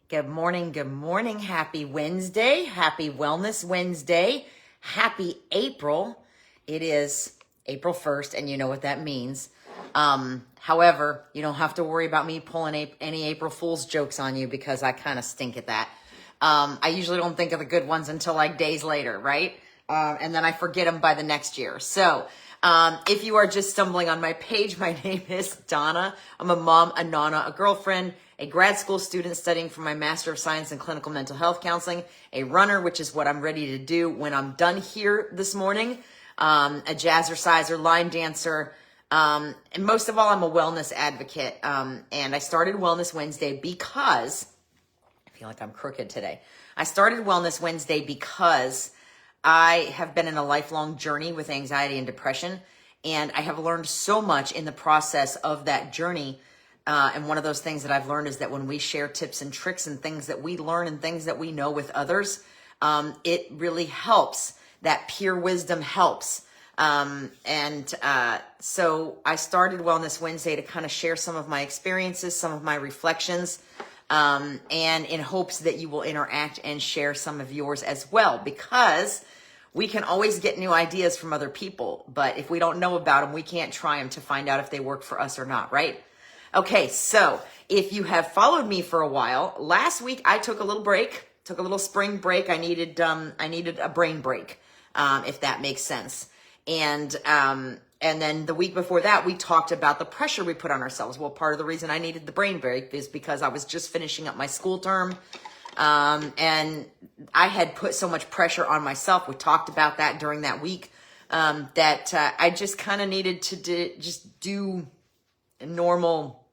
Good morning. Good morning. Happy Wednesday. Happy Wellness Wednesday. Happy April. It is April 1st, and you know what that means. However, you don't have to worry about me pulling any April Fool's jokes on you because I kind of stink at that. I usually don't think of the good ones until like days later, right? And then I forget them by the next year. So if you are just stumbling on my page, my name is Donna. I'm a mom, a nana, a girlfriend, a grad school student studying for my Master of Science in Clinical Mental Health Counseling, a runner, which is what I'm ready to do when I'm done here this morning, a jazzerciser, line dancer, and most of all, I'm a wellness advocate. And I started Wellness Wednesday because, I feel like I'm crooked today. I started Wellness Wednesday because I have been in a lifelong journey with anxiety and depression, and I have learned so much in the process of that journey. And one of those things that I've learned is that when we share tips and tricks and things that we learn and things that we know with others, it really helps. That peer wisdom helps. So I started Wellness Wednesday to kind of share some of my experiences, some of my reflections, and in hopes that you will interact and share some of yours as well, because we can always get new ideas from other people, but if we don't know about them, we can't try them to find out if they work for us or not, right? Okay, so if you have followed me for a while, last week I took a little break, took a little spring break. I needed a brain break, if that makes sense. And then the week before that, we talked about the pressure we put on ourselves. Well, part of the reason I needed the brain break is because I was just finishing up my school term. And I had put so much pressure on myself. We talked about that during that week, that I just kind of needed to just do normal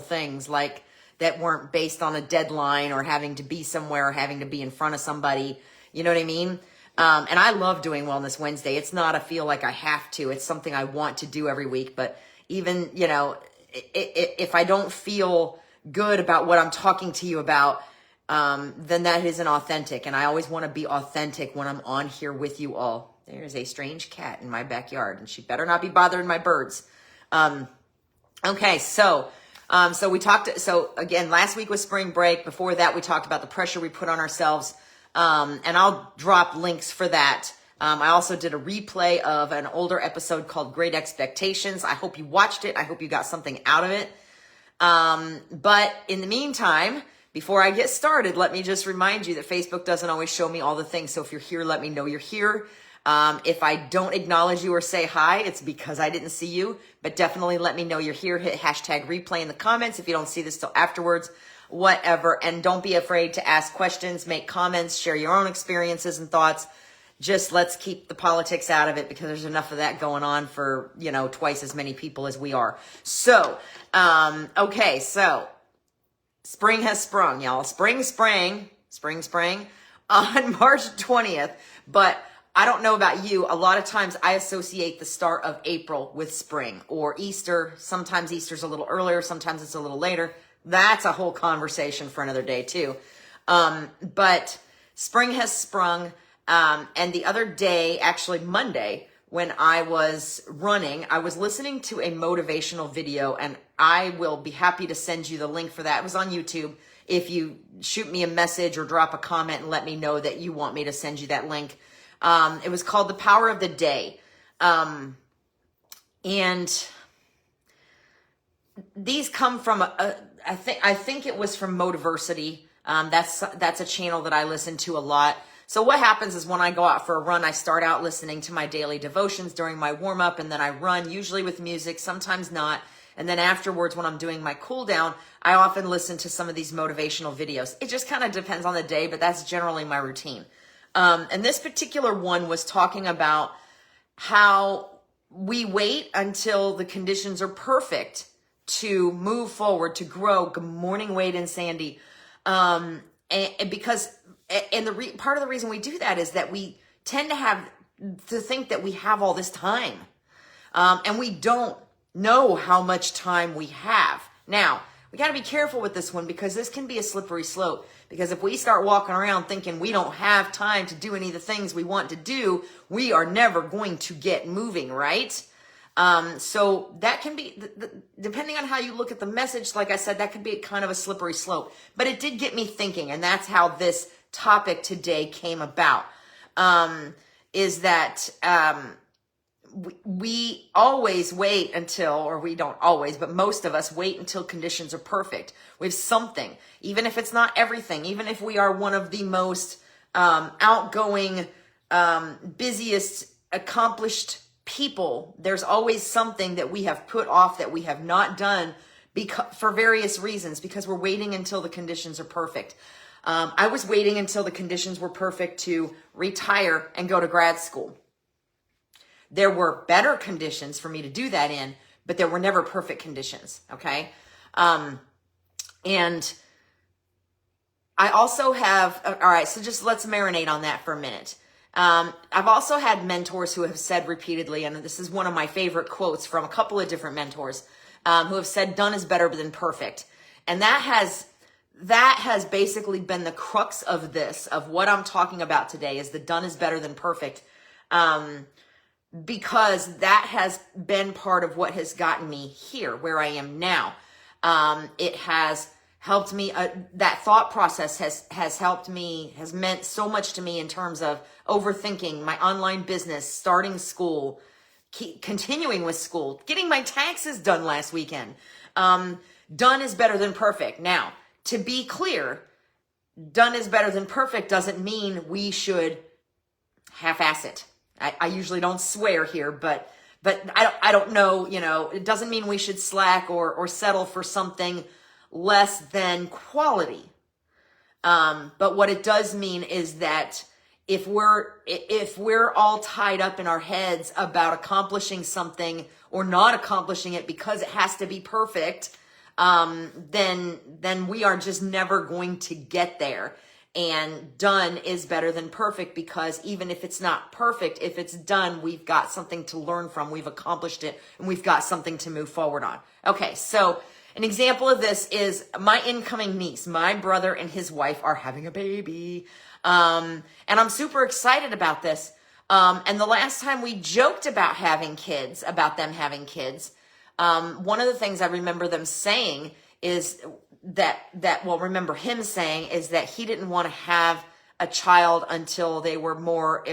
things like that weren't based on a deadline or having to be somewhere or having to be in front of somebody. You know what I mean? And I love doing Wellness Wednesday. It's not a feel like I have to. It's something I want to do every week. But even, if I don't feel good about what I'm talking to you about, then that isn't authentic. And I always want to be authentic when I'm on here with you all. There's a strange cat in my backyard, and she better not be bothering my birds. Okay, so we talked, so again, last week was spring break. Before that, we talked about the pressure we put on ourselves. And I'll drop links for that. I also did a replay of an older episode called Great Expectations. I hope you watched it. I hope you got something out of it. But in the meantime, before I get started, let me just remind you that Facebook doesn't always show me all the things. So if you're here, let me know you're here. If I don't acknowledge you or say hi, it's because I didn't see you, but definitely let me know you're here. Hit hashtag replay in the comments if you don't see this till afterwards, whatever. And don't be afraid to ask questions, make comments, share your own experiences and thoughts. Just let's keep the politics out of it because there's enough of that going on for, twice as many people as we are. So, okay. So spring has sprung, y'all. Spring on March 20th. But I don't know about you. A lot of times I associate the start of April with spring or Easter. Sometimes Easter's a little earlier. Sometimes it's a little later. That's a whole conversation for another day too. But spring has sprung. And the other day, actually Monday, when I was running, I was listening to a motivational video, and I will be happy to send you the link for that. It was on YouTube. If you shoot me a message or drop a comment and let me know that you want me to send you that link. It was called The Power of the Day. And these come from, I think it was from Motiversity. That's a channel that I listen to a lot. So what happens is when I go out for a run, I start out listening to my daily devotions during my warm up, and then I run, usually with music, sometimes not. And then afterwards, when I'm doing my cool down, I often listen to some of these motivational videos. It just kind of depends on the day, but that's generally my routine. And this particular one was talking about how we wait until the conditions are perfect to move forward, to grow. Good morning, Wade and Sandy. And because part of the reason we do that is that we tend to think that we have all this time. And we don't know how much time we have. Now, we got to be careful with this one because this can be a slippery slope. Because if we start walking around thinking we don't have time to do any of the things we want to do, we are never going to get moving, right? So that can be, depending on how you look at the message, like I said, that could be kind of a slippery slope. But it did get me thinking, and that's how this topic today came about, is that we always wait until, or we don't always, but most of us wait until conditions are perfect. We have something, even if it's not everything, even if we are one of the most outgoing, busiest, accomplished people, there's always something that we have put off, that we have not done for various reasons, because we're waiting until the conditions are perfect. I was waiting until the conditions were perfect to retire and go to grad school. There were better conditions for me to do that in, but there were never perfect conditions, okay? And I also have, all right, so just let's marinate on that for a minute. I've also had mentors who have said repeatedly, and this is one of my favorite quotes from a couple of different mentors, who have said, done is better than perfect. And that has basically been the crux of this, of what I'm talking about today, is the done is better than perfect. Because that has been part of what has gotten me here, where I am now. It has helped me, that thought process has helped me, has meant so much to me in terms of overthinking my online business, starting school, continuing with school, getting my taxes done last weekend. Done is better than perfect. Now, to be clear, done is better than perfect doesn't mean we should half-ass it. I usually don't swear here, but I don't know, it doesn't mean we should slack or settle for something less than quality. But what it does mean is that if we're all tied up in our heads about accomplishing something or not accomplishing it because it has to be perfect, then we are just never going to get there. And done is better than perfect, because even if it's not perfect, if it's done, we've got something to learn from, we've accomplished it, and we've got something to move forward on. Okay, so an example of this is my incoming niece. My brother and his wife are having a baby. And I'm super excited about this. And the last time we joked about about them having kids, one of the things I remember them saying is remember him saying is that he didn't want to have a child until they were more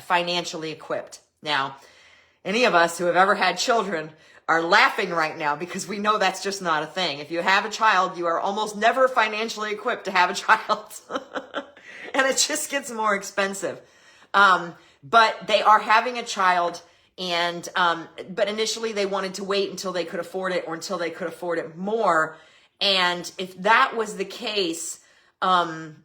financially equipped. Now, any of us who have ever had children are laughing right now, because we know that's just not a thing. If you have a child, you are almost never financially equipped to have a child. And it just gets more expensive. But they are having a child, and but initially they wanted to wait until they could afford it, or until they could afford it more. And if that was the case, none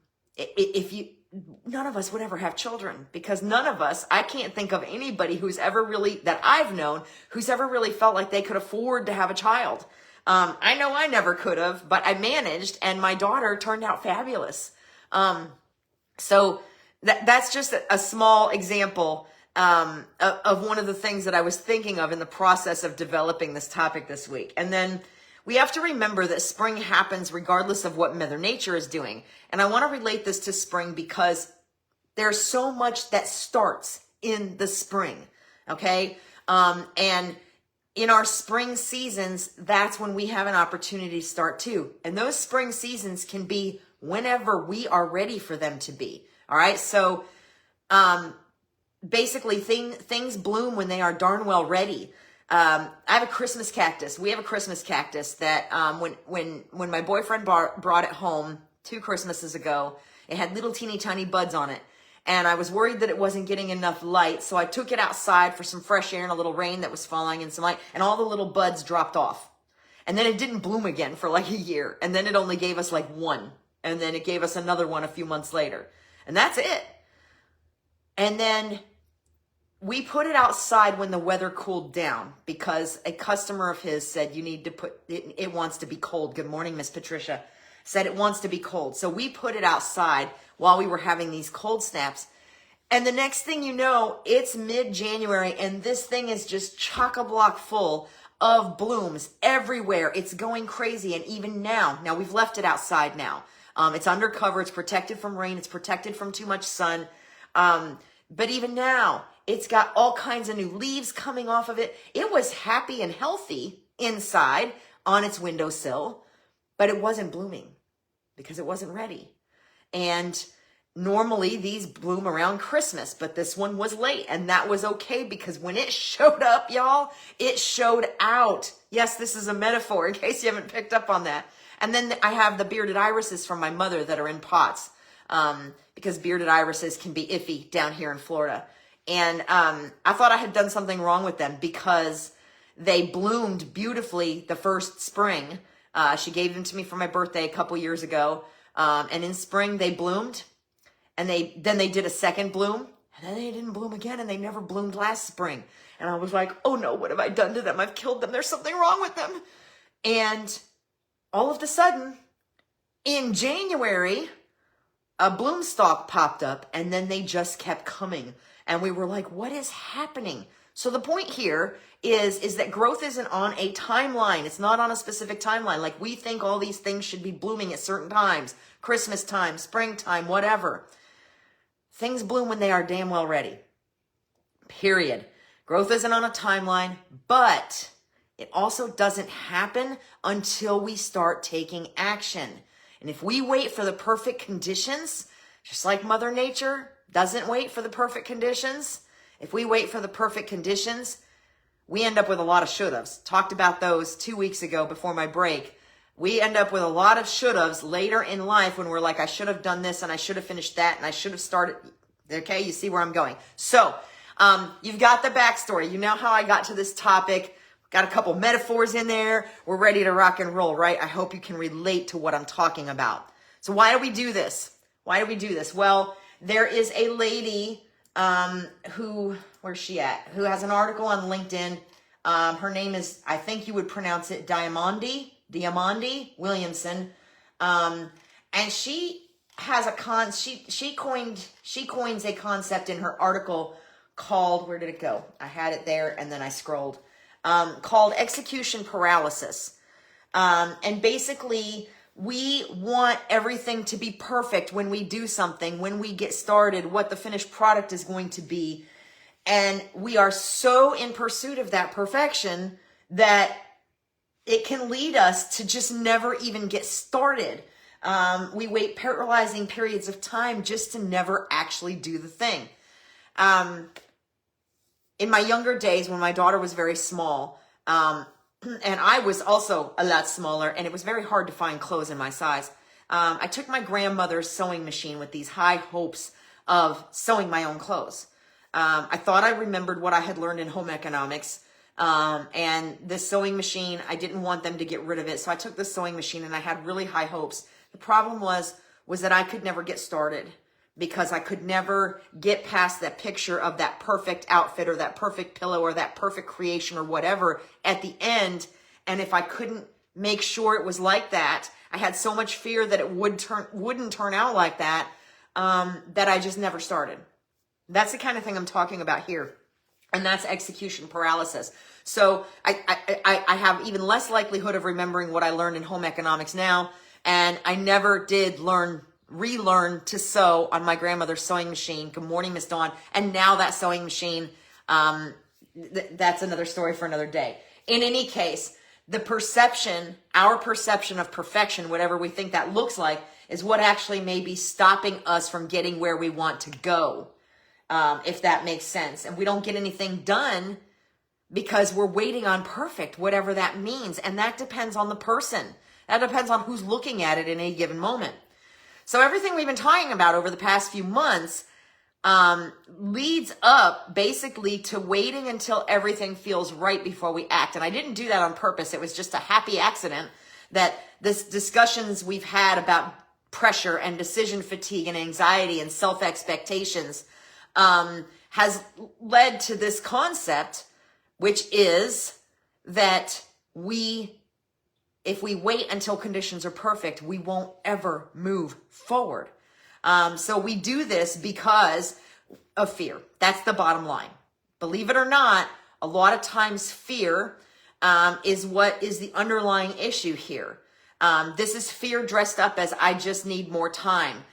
of us would ever have children, because none of us, I can't think of anybody that I've known, who's ever really felt like they could afford to have a child. I know I never could have, but I managed, and my daughter turned out fabulous. So that's just a small example, of one of the things that I was thinking of in the process of developing this topic this week. And then we have to remember that spring happens regardless of what Mother Nature is doing. And I want to relate this to spring, because there's so much that starts in the spring, okay? And in our spring seasons, that's when we have an opportunity to start too. And those spring seasons can be whenever we are ready for them to be, all right? So basically things bloom when they are darn well ready. I have a Christmas cactus. We have a Christmas cactus that when my boyfriend brought it home 2 Christmases ago, it had little teeny tiny buds on it. And I was worried that it wasn't getting enough light, so I took it outside for some fresh air and a little rain that was falling and some light, and all the little buds dropped off. And then it didn't bloom again for like a year. And then it only gave us like 1. And then it gave us another one a few months later. And that's it. And then we put it outside when the weather cooled down, because a customer of his said, you need to put it, it wants to be cold. Good morning, Miss Patricia. Said it wants to be cold. So we put it outside while we were having these cold snaps. And the next thing you know, it's mid-January, and this thing is just chock-a-block full of blooms everywhere. It's going crazy. And even now we've left it outside now. It's under cover. It's protected from rain. It's protected from too much sun. But even now, it's got all kinds of new leaves coming off of it. It was happy and healthy inside on its windowsill, but it wasn't blooming because it wasn't ready. And normally these bloom around Christmas, but this one was late, and that was okay because when it showed up, y'all, it showed out. Yes, this is a metaphor in case you haven't picked up on that. And then I have the bearded irises from my mother that are in pots, because bearded irises can be iffy down here in Florida. And I thought I had done something wrong with them because they bloomed beautifully the first spring. She gave them to me for my birthday a couple years ago. And in spring they bloomed, and then they did a second bloom, and then they didn't bloom again, and they never bloomed last spring. And I was like, oh no, what have I done to them? I've killed them. There's something wrong with them. And all of a sudden, in January, a bloom stalk popped up, and then they just kept coming. And we were like, what is happening? So the point here is that growth isn't on a timeline. It's not on a specific timeline. Like we think all these things should be blooming at certain times, Christmas time, springtime, whatever. Things bloom when they are damn well ready. Period. Growth isn't on a timeline, but it also doesn't happen until we start taking action. And if we wait for the perfect conditions, just like Mother Nature doesn't wait for the perfect conditions, if we wait for the perfect conditions, we end up with a lot of should-haves. Talked about those 2 weeks ago before my break. We end up with a lot of should-haves later in life when we're like, I should have done this and I should have finished that and I should have started. Okay, you see where I'm going. So you've got the backstory. You know how I got to this topic. Got a couple metaphors in there. We're ready to rock and roll, right? I hope you can relate to what I'm talking about. So why do we do this? Why do we do this? Well, there is a lady where's she at? Who has an article on LinkedIn. Her name is, I think you would pronounce it Diamandi Williamson. And she has she coins a concept in her article called, where did it go? I had it there and then I scrolled, called execution paralysis. And basically we want everything to be perfect when we do something, when we get started, what the finished product is going to be. And we are so in pursuit of that perfection that it can lead us to just never even get started. We wait paralyzing periods of time just to never actually do the thing. In my younger days, when my daughter was very small, and I was also a lot smaller, and it was very hard to find clothes in my size, I took my grandmother's sewing machine with these high hopes of sewing my own clothes. I thought I remembered what I had learned in home economics. And this sewing machine, I didn't want them to get rid of it. So I took the sewing machine and I had really high hopes. The problem was that I could never get started because I could never get past that picture of that perfect outfit or that perfect pillow or that perfect creation or whatever at the end. And if I couldn't make sure it was like that, I had so much fear that it wouldn't turn out like that, that I just never started. That's the kind of thing I'm talking about here. And that's execution paralysis. So I have even less likelihood of remembering what I learned in home economics now. And I never did relearn to sew on my grandmother's sewing machine. Good morning, Miss Dawn. And now that sewing machine, that's another story for another day. In any case, our perception of perfection, whatever we think that looks like, is what actually may be stopping us from getting where we want to go. If that makes sense. And we don't get anything done because we're waiting on perfect, whatever that means. And that depends on the person. That depends on who's looking at it in any given moment. So everything we've been talking about over the past few months leads up basically to waiting until everything feels right before we act. And I didn't do that on purpose. It was just a happy accident that this discussions we've had about pressure and decision fatigue and anxiety and self-expectations has led to this concept, which is that if we wait until conditions are perfect, we won't ever move forward. So we do this because of fear. That's the bottom line. Believe it or not, a lot of times fear is what is the underlying issue here. This is fear dressed up as I just need more time.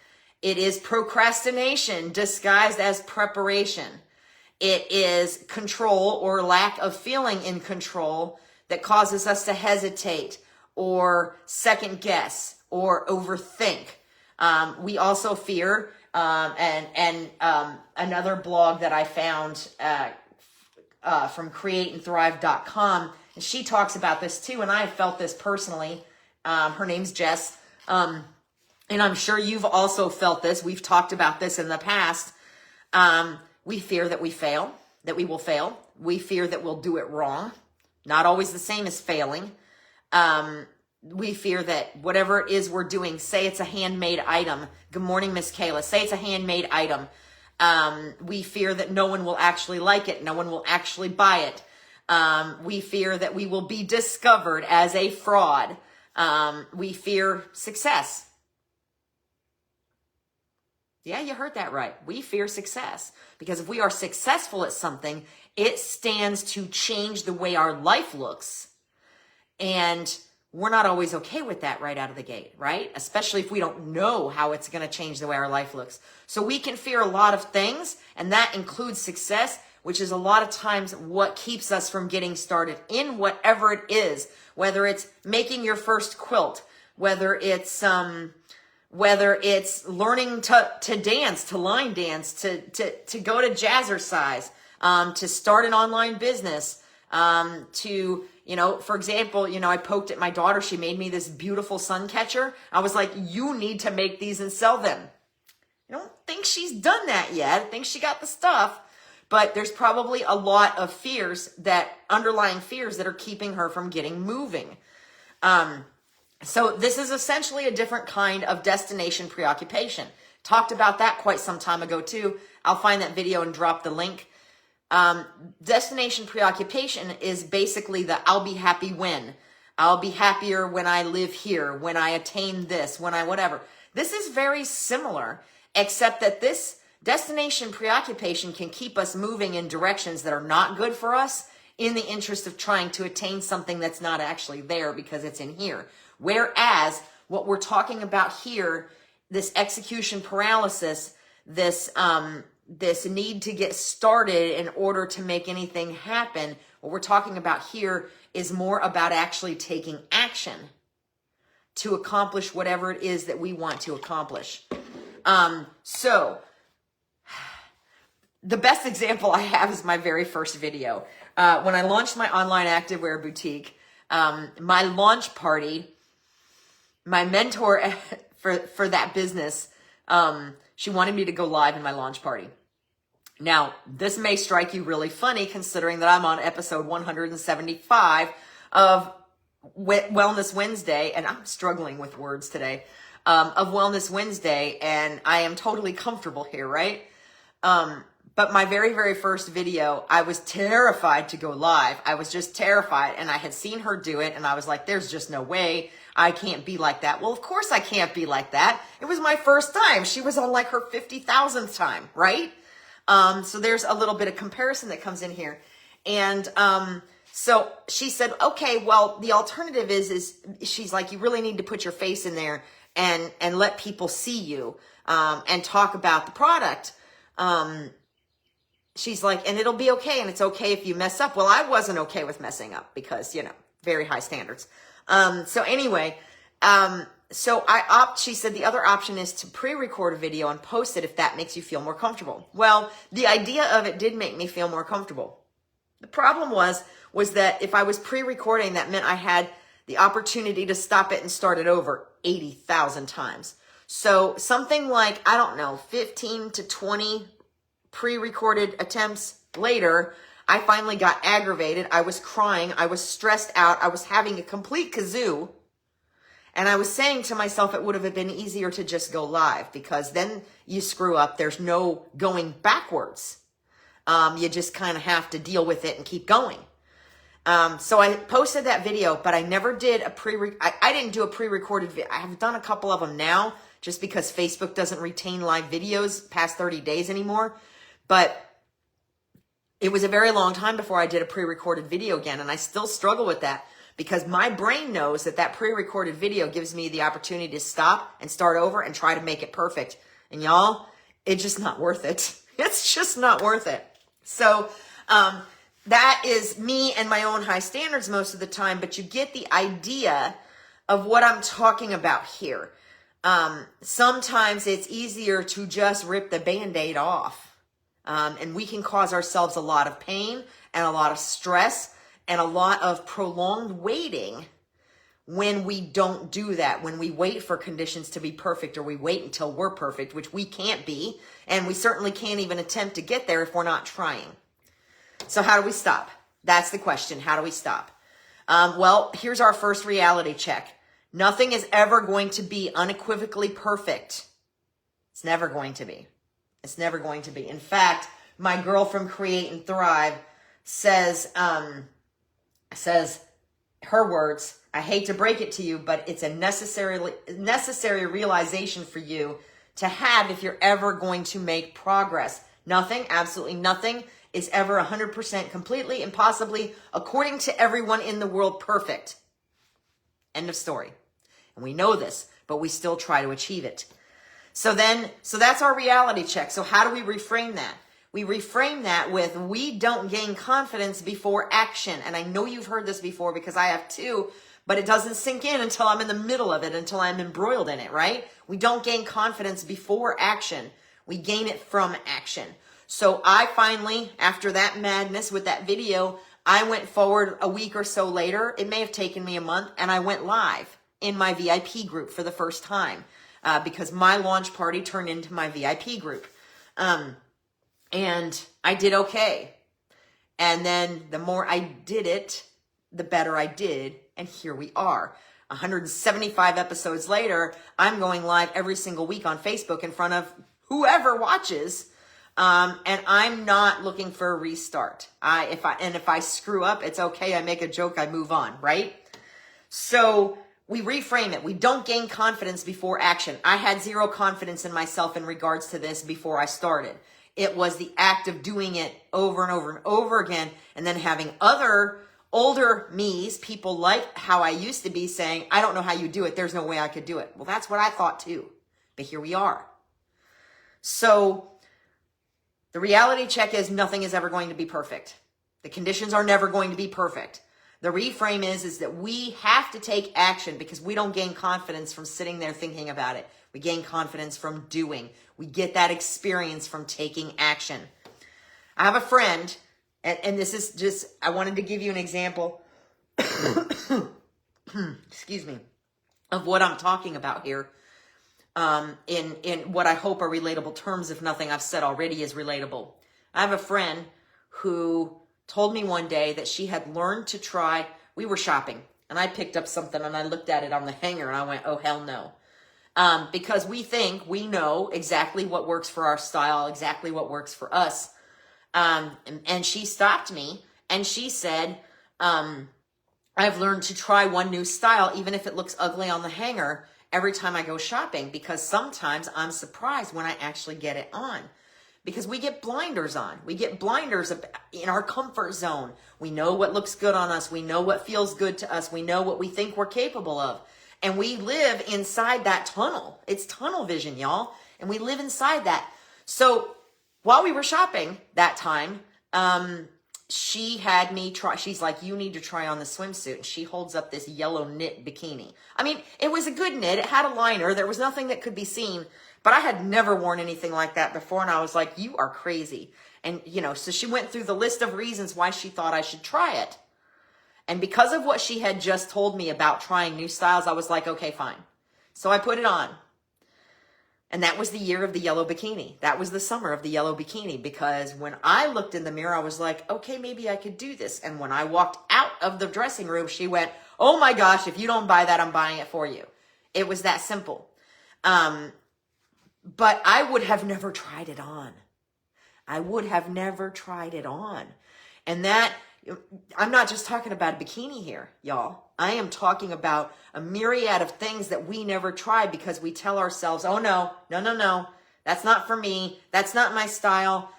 It is procrastination disguised as preparation. It is control or lack of feeling in control that causes us to hesitate or second guess or overthink. We also fear, another blog that I found from createandthrive.com, and she talks about this too, and I have felt this personally. Her name's Jess, and I'm sure you've also felt this. We've talked about this in the past. We fear that we fail, that we will fail. We fear that we'll do it wrong. Not always the same as failing. We fear that whatever it is we're doing, say it's a handmade item. Good morning, Miss Kayla. Say it's a handmade item. We fear that no one will actually like it. No one will actually buy it. We fear that we will be discovered as a fraud. We fear success. Yeah, you heard that right. We fear success because if we are successful at something, it stands to change the way our life looks. And we're not always okay with that right out of the gate, right? Especially if we don't know how it's going to change the way our life looks. So we can fear a lot of things, and that includes success, which is a lot of times what keeps us from getting started in whatever it is, whether it's making your first quilt, whether it's learning to dance, to line dance, to go to jazzercise, to start an online business, to, for example, I poked at my daughter. She made me this beautiful sun catcher. I was like, you need to make these and sell them. I don't think she's done that yet. I think she got the stuff, but there's probably a lot of underlying fears that are keeping her from getting moving. So this is essentially a different kind of destination preoccupation. Talked about that quite some time ago too. I'll find that video and drop the link. Destination preoccupation is basically the I'll be happy when. I'll be happier when I live here, when I attain this, when I whatever. This is very similar, except that this destination preoccupation can keep us moving in directions that are not good for us in the interest of trying to attain something that's not actually there because it's in here. Whereas what we're talking about here, this execution paralysis, this need to get started in order to make anything happen, what we're talking about here is more about actually taking action to accomplish whatever it is that we want to accomplish. So the best example I have is my very first video. When I launched my online activewear boutique, my launch party, my mentor for that business, she wanted me to go live in my launch party. Now, this may strike you really funny considering that I'm on episode 175 of Wellness Wednesday, and I'm struggling with words today, of Wellness Wednesday, and I am totally comfortable here, right? But my very, very first video, I was terrified to go live. I was just terrified, and I had seen her do it, and I was like, there's just no way I can't be like that. Well, of course I can't be like that. It was my first time. She was on like her 50,000th time, right? So there's a little bit of comparison that comes in here. And so she said, okay, well, the alternative is she's like, you really need to put your face in there and let people see you and talk about the product. She's like, and it'll be okay. And it's okay if you mess up. Well, I wasn't okay with messing up because, very high standards. So anyway, she said the other option is to pre-record a video and post it if that makes you feel more comfortable. Well, the idea of it did make me feel more comfortable. The problem was that if I was pre-recording, that meant I had the opportunity to stop it and start it over 80,000 times. So something like, 15 to 20 pre-recorded attempts later, I finally got aggravated. I was crying. I was stressed out. I was having a complete kazoo. And I was saying to myself, it would have been easier to just go live because then you screw up. There's no going backwards. You just kind of have to deal with it and keep going. So I posted that video, but I never did I didn't do a pre-recorded video. I have done a couple of them now just because Facebook doesn't retain live videos past 30 days anymore. But it was a very long time before I did a pre-recorded video again. And I still struggle with that because my brain knows that pre-recorded video gives me the opportunity to stop and start over and try to make it perfect. And y'all, it's just not worth it. It's just not worth it. So that is me and my own high standards most of the time, but you get the idea of what I'm talking about here. Sometimes it's easier to just rip the Band-Aid off. And we can cause ourselves a lot of pain and a lot of stress and a lot of prolonged waiting when we don't do that, when we wait for conditions to be perfect, or we wait until we're perfect, which we can't be, and we certainly can't even attempt to get there if we're not trying. So how do we stop? That's the question. How do we stop? Well, here's our first reality check. Nothing is ever going to be unequivocally perfect. It's never going to be. It's never going to be. In fact, my girl from Create and Thrive says her words, I hate to break it to you, but it's a necessary realization for you to have if you're ever going to make progress. Nothing, absolutely nothing, is ever 100% completely and possibly, according to everyone in the world, perfect. End of story. And we know this, but we still try to achieve it. So that's our reality check. So how do we reframe that? We reframe that with, we don't gain confidence before action. And I know you've heard this before because I have too, but it doesn't sink in until I'm in the middle of it, until I'm embroiled in it, right? We don't gain confidence before action. We gain it from action. So I finally, after that madness with that video, I went forward a week or so later. It may have taken me a month, and I went live in my VIP group for the first time because my launch party turned into my VIP group. And I did okay. And then the more I did it, the better I did. And here we are. 175 episodes later, I'm going live every single week on Facebook in front of whoever watches. And I'm not looking for a restart. If I screw up, it's okay. I make a joke, I move on, right? So we reframe it. We don't gain confidence before action. I had zero confidence in myself in regards to this before I started. It was the act of doing it over and over and over again, and then having other older me's, people like how I used to be, saying, I don't know how you do it. There's no way I could do it. Well, that's what I thought too. But here we are. So the reality check is nothing is ever going to be perfect. The conditions are never going to be perfect. The reframe is that we have to take action because we don't gain confidence from sitting there thinking about it. We gain confidence from doing. We get that experience from taking action. I have a friend, and this is just, I wanted to give you an example, excuse me, of what I'm talking about here. In what I hope are relatable terms, if nothing I've said already is relatable. I have a friend who told me one day that she had learned to try, we were shopping, and I picked up something and I looked at it on the hanger and I went, oh, hell no. Because we think we know exactly what works for our style, exactly what works for us. And she stopped me and she said, I've learned to try one new style, even if it looks ugly on the hanger, every time I go shopping, because sometimes I'm surprised when I actually get it on. Because we get blinders on. We get blinders in our comfort zone. We know what looks good on us. We know what feels good to us. We know what we think we're capable of. And we live inside that tunnel. It's tunnel vision, y'all. And we live inside that. So while we were shopping that time, she had me try, she's like, you need to try on the swimsuit. And she holds up this yellow knit bikini. I mean, it was a good knit. It had a liner. There was nothing that could be seen. But I had never worn anything like that before. And I was like, you are crazy. And, so she went through the list of reasons why she thought I should try it. And because of what she had just told me about trying new styles, I was like, okay, fine. So I put it on. And that was the year of the yellow bikini. That was the summer of the yellow bikini, because when I looked in the mirror, I was like, okay, maybe I could do this. And when I walked out of the dressing room, she went, oh my gosh, if you don't buy that, I'm buying it for you. It was that simple. But I would have never tried it on. I would have never tried it on. And that, I'm not just talking about a bikini here, y'all. I am talking about a myriad of things that we never tried because we tell ourselves, oh no, that's not for me. That's not my style.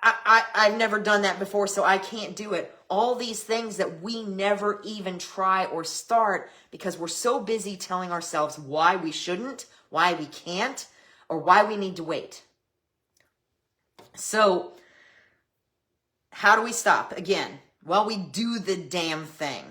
I've never done that before, so I can't do it. All these things that we never even try or start because we're so busy telling ourselves why we shouldn't, why we can't, or why we need to wait. So how do we stop? Again, well, we do the damn thing.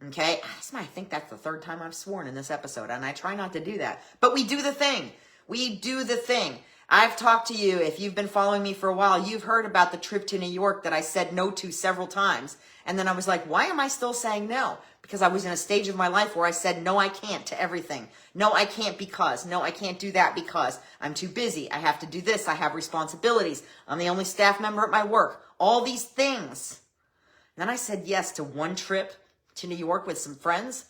Okay? I think that's the third time I've sworn in this episode, and I try not to do that. But we do the thing. We do the thing. I've talked to you, if you've been following me for a while, you've heard about the trip to New York that I said no to several times. And then I was like, why am I still saying no? Because I was in a stage of my life where I said, no, I can't to everything. No, I can't because. No, I can't do that because. I'm too busy. I have to do this. I have responsibilities. I'm the only staff member at my work. All these things. Then I said yes to one trip to New York with some friends.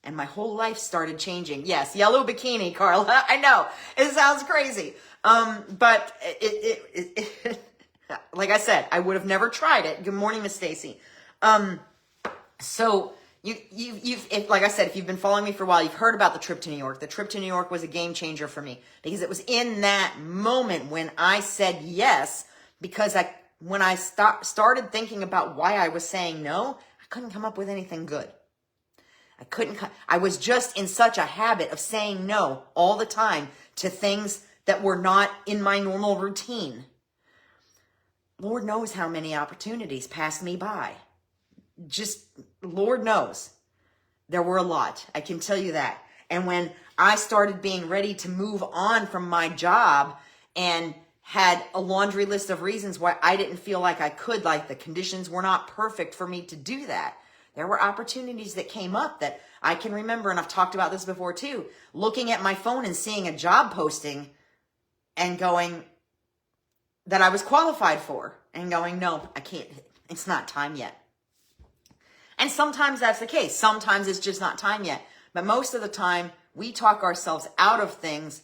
And my whole life started changing. Yes, yellow bikini, Carla. I know. It sounds crazy. But like I said, I would have never tried it. Good morning, Miss Stacy. So like I said, if you've been following me for a while, you've heard about the trip to New York. The trip to New York was a game changer for me because it was in that moment when I said yes, because when I started thinking about why I was saying no, I couldn't come up with anything good. I was just in such a habit of saying no all the time to things that were not in my normal routine. Lord knows how many opportunities passed me by. Just, Lord knows. There were a lot. I can tell you that. And when I started being ready to move on from my job and had a laundry list of reasons why I didn't feel like I could, like the conditions were not perfect for me to do that, there were opportunities that came up that I can remember, and I've talked about this before too, looking at my phone and seeing a job posting and going, that I was qualified for, and going, no, I can't, it's not time yet. And sometimes that's the case. Sometimes it's just not time yet. But most of the time, we talk ourselves out of things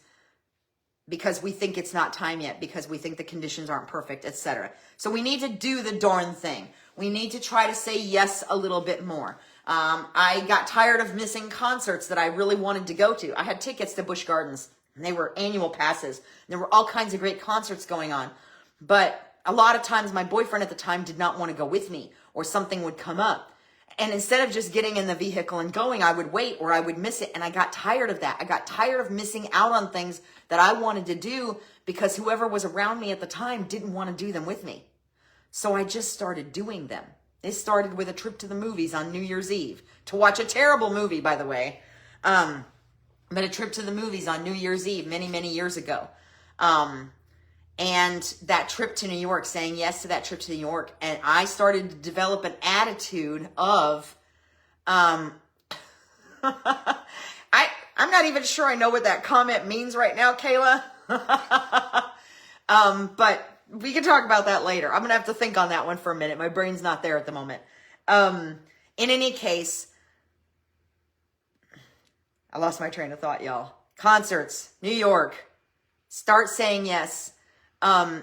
because we think it's not time yet, because we think the conditions aren't perfect, etc. So we need to do the darn thing. We need to try to say yes a little bit more. I got tired of missing concerts that I really wanted to go to. I had tickets to Busch Gardens, and they were annual passes. There were all kinds of great concerts going on. But a lot of times my boyfriend at the time did not want to go with me, or something would come up. And instead of just getting in the vehicle and going, I would wait or I would miss it. And I got tired of that. I got tired of missing out on things that I wanted to do because whoever was around me at the time didn't want to do them with me. So I just started doing them. It started with a trip to the movies on New Year's Eve to watch a terrible movie, by the way. But a trip to the movies on New Year's Eve many, many years ago. And that trip to New York, saying yes to that trip to New York. And I started to develop an attitude of, I'm not even sure I know what that comment means right now, Kayla. But we can talk about that later. I'm going to have to think on that one for a minute. My brain's not there at the moment. In any case, I lost my train of thought, y'all. Concerts, New York, start saying yes. I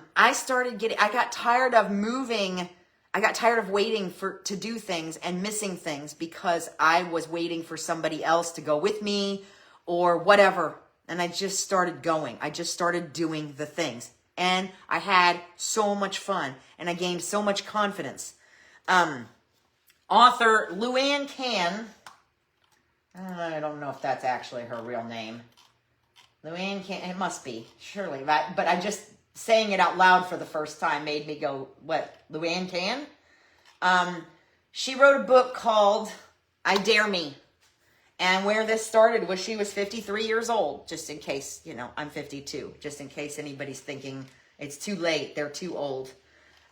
got tired of moving. I got tired of waiting to do things and missing things because I was waiting for somebody else to go with me or whatever. And I just started going. I just started doing the things. And I had so much fun and I gained so much confidence. Author Luann Can, I don't know if that's actually her real name. Luann Can, it must be, surely. But I just, saying it out loud for the first time made me go, what, Luann Can? She wrote a book called I Dare Me. And where this started was she was 53 years old, just in case, I'm 52, just in case anybody's thinking it's too late, they're too old.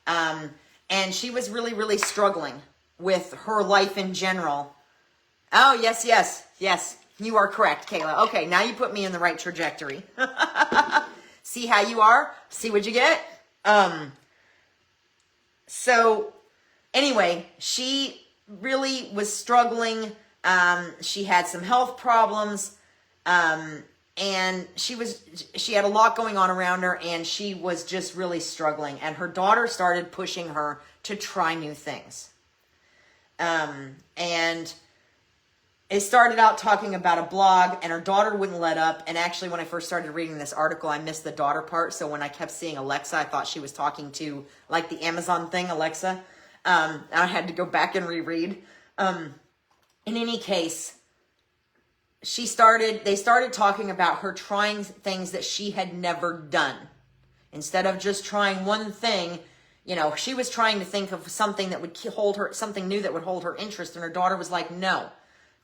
And she was really, really struggling with her life in general. Oh, yes. You are correct, Kayla. Okay, now you put me in the right trajectory. See how you are? See what you get? So anyway, she really was struggling. She had some health problems. And she had a lot going on around her, and she was just really struggling. And her daughter started pushing her to try new things. And it started out talking about a blog, and her daughter wouldn't let up. And actually, when I first started reading this article, I missed the daughter part. So when I kept seeing Alexa, I thought she was talking to, like, the Amazon thing, Alexa. I had to go back and reread. In any case, they started talking about her trying things that she had never done. Instead of just trying one thing, she was trying to think of something that would hold her, something new that would hold her interest. And her daughter was like, no,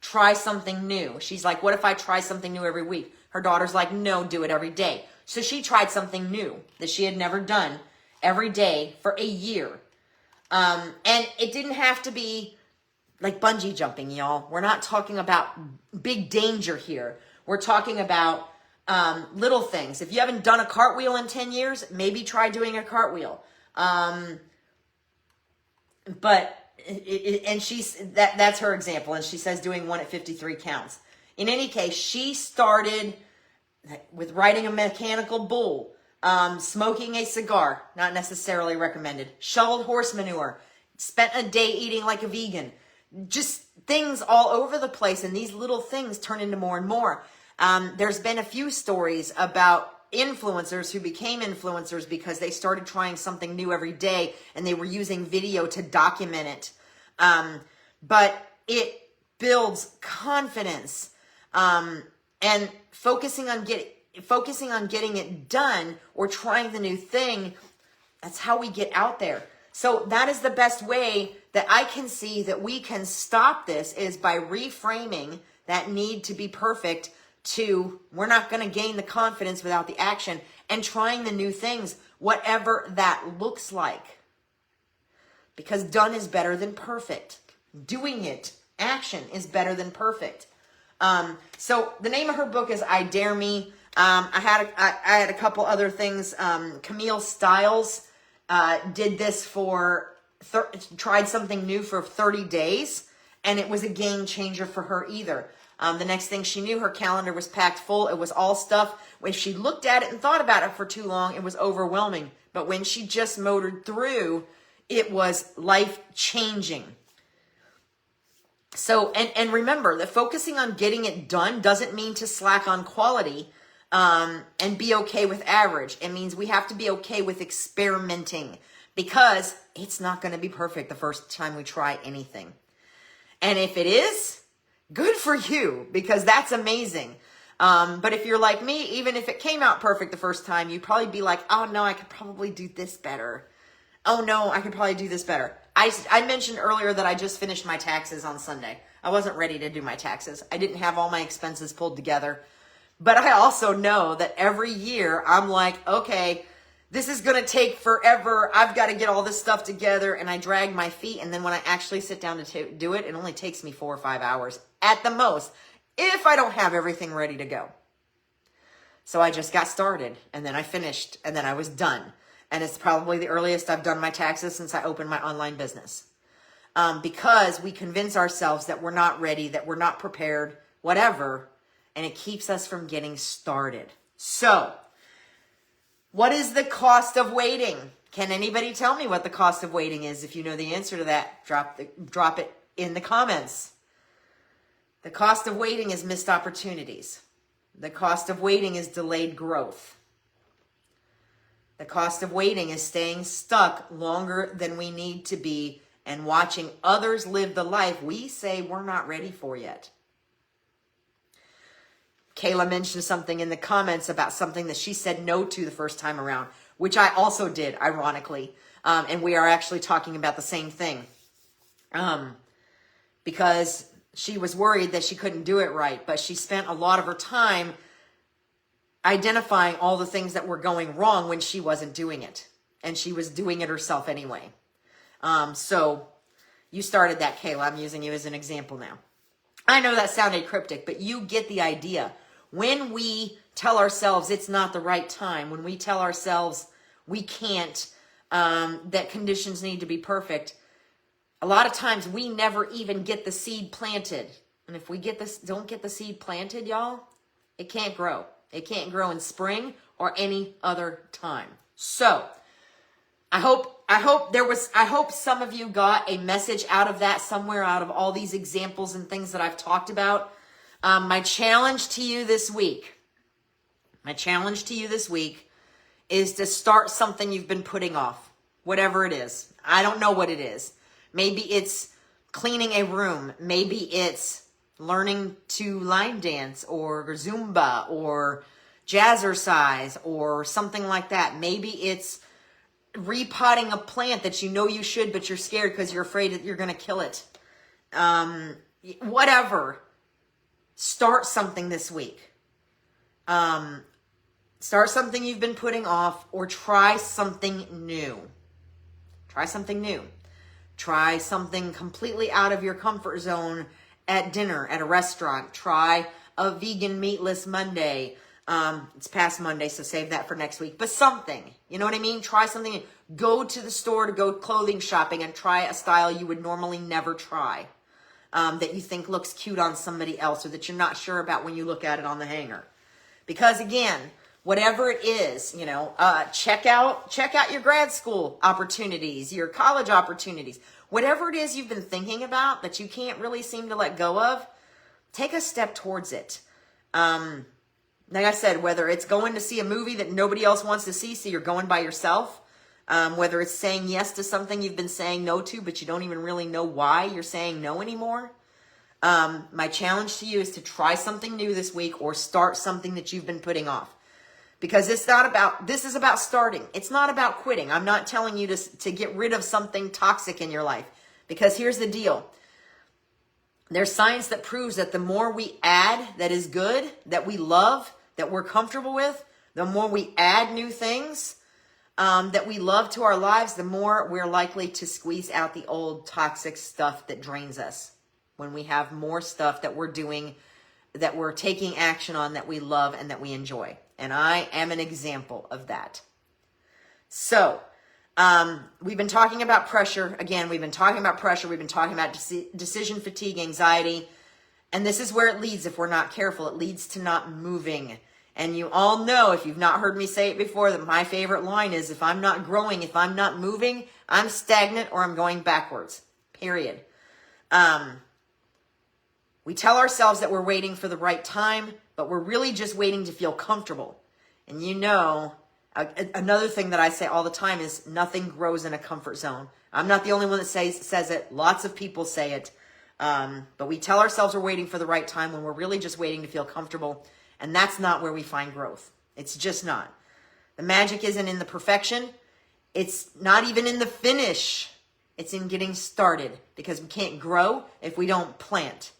try something new. She's like, what if I try something new every week? Her daughter's like, no, do it every day. So she tried something new that she had never done every day for a year. And it didn't have to be like bungee jumping, y'all. We're not talking about big danger here. We're talking about little things. If you haven't done a cartwheel in 10 years, maybe try doing a cartwheel. And that's her example. And she says doing one at 53 counts. In any case, she started with riding a mechanical bull, smoking a cigar, not necessarily recommended, shoveled horse manure, spent a day eating like a vegan, just things all over the place. And these little things turn into more and more. There's been a few stories about influencers who became influencers because they started trying something new every day and they were using video to document it. But it builds confidence, and focusing on getting it done or trying the new thing. That's how we get out there. So that is the best way that I can see that we can stop this, is by reframing that need to be perfect to we're not going to gain the confidence without the action, and trying the new things, whatever that looks like. Because done is better than perfect. Doing it, action, is better than perfect. So the name of her book is I Dare Me. I had a couple other things. Camille Stiles did this tried something new for 30 days, and it was a game changer for her either. The next thing she knew, her calendar was packed full. It was all stuff. When she looked at it and thought about it for too long, it was overwhelming. But when she just motored through, it was life-changing. So, and remember that focusing on getting it done doesn't mean to slack on quality and be okay with average. It means we have to be okay with experimenting, because it's not going to be perfect the first time we try anything. And if it is, good for you, because that's amazing. But if you're like me, even if it came out perfect the first time, you'd probably be like, oh no, I could probably do this better. Oh no, I could probably do this better. I mentioned earlier that I just finished my taxes on Sunday. I wasn't ready to do my taxes. I didn't have all my expenses pulled together. But I also know that every year I'm like, okay, this is going to take forever. I've got to get all this stuff together, and I drag my feet. And then when I actually sit down to do it, it only takes me 4 or 5 hours at the most, if I don't have everything ready to go. So I just got started, and then I finished, and then I was done. And it's probably the earliest I've done my taxes since I opened my online business. Because we convince ourselves that we're not ready, that we're not prepared, whatever, and it keeps us from getting started. So, what is the cost of waiting? Can anybody tell me what the cost of waiting is? If you know the answer to that, drop it in the comments. The cost of waiting is missed opportunities. The cost of waiting is delayed growth. The cost of waiting is staying stuck longer than we need to be and watching others live the life we say we're not ready for yet. Kayla mentioned something in the comments about something that she said no to the first time around, which I also did, ironically. And we are actually talking about the same thing. Because she was worried that she couldn't do it right, but she spent a lot of her time identifying all the things that were going wrong when she wasn't doing it. And she was doing it herself anyway. So you started that, Kayla. I'm using you as an example now. I know that sounded cryptic, but you get the idea. When we tell ourselves it's not the right time, when we tell ourselves we can't, that conditions need to be perfect, a lot of times we never even get the seed planted. And if we don't get the seed planted, y'all, it can't grow. It can't grow in spring or any other time. So I hope some of you got a message out of that somewhere, out of all these examples and things that I've talked about. My challenge to you this week is to start something you've been putting off, whatever it is. I don't know what it is. Maybe it's cleaning a room. Maybe it's learning to line dance or Zumba or jazzercise or something like that. Maybe it's repotting a plant that you know you should, but you're scared because you're afraid that you're going to kill it. Whatever. Start something this week. Start something you've been putting off, or try something new. Try something new. Try something completely out of your comfort zone at dinner, at a restaurant. Try a vegan meatless Monday. It's past Monday, so save that for next week. But something, you know what I mean? Try something. Go to the store to go clothing shopping and try a style you would normally never try, that you think looks cute on somebody else, or that you're not sure about when you look at it on the hanger. Because again, whatever it is, you know, check out your grad school opportunities, your college opportunities, whatever it is you've been thinking about that you can't really seem to let go of, take a step towards it. Like I said, whether it's going to see a movie that nobody else wants to see, so you're going by yourself, whether it's saying yes to something you've been saying no to, but you don't even really know why you're saying no anymore. My challenge to you is to try something new this week, or start something that you've been putting off. Because this is about starting. It's not about quitting. I'm not telling you to get rid of something toxic in your life. Because here's the deal. There's science that proves that the more we add that is good, that we love, that we're comfortable with, the more we add new things that we love to our lives, the more we're likely to squeeze out the old toxic stuff that drains us. When we have more stuff that we're doing, that we're taking action on, that we love and that we enjoy. And I am an example of that. So, we've been talking about pressure. Again, we've been talking about pressure. We've been talking about decision fatigue, anxiety. And this is where it leads if we're not careful. It leads to not moving. And you all know, if you've not heard me say it before, that my favorite line is, if I'm not growing, if I'm not moving, I'm stagnant or I'm going backwards. Period. We tell ourselves that we're waiting for the right time, but we're really just waiting to feel comfortable. And you know, another thing that I say all the time is, nothing grows in a comfort zone. I'm not the only one that says it. Lots of people say it. But we tell ourselves we're waiting for the right time when we're really just waiting to feel comfortable. And that's not where we find growth. It's just not. The magic isn't in the perfection. It's not even in the finish. It's in getting started, because we can't grow if we don't plant.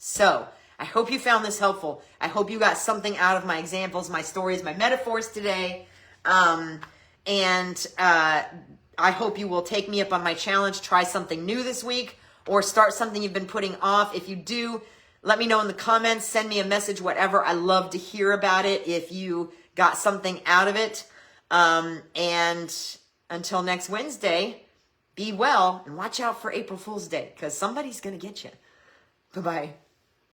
So, I hope you found this helpful. I hope you got something out of my examples, my stories, my metaphors today. I hope you will take me up on my challenge, try something new this week, or start something you've been putting off. If you do, let me know in the comments, send me a message, whatever. I love to hear about it if you got something out of it. And until next Wednesday, be well and watch out for April Fool's Day, because somebody's going to get you. Bye-bye.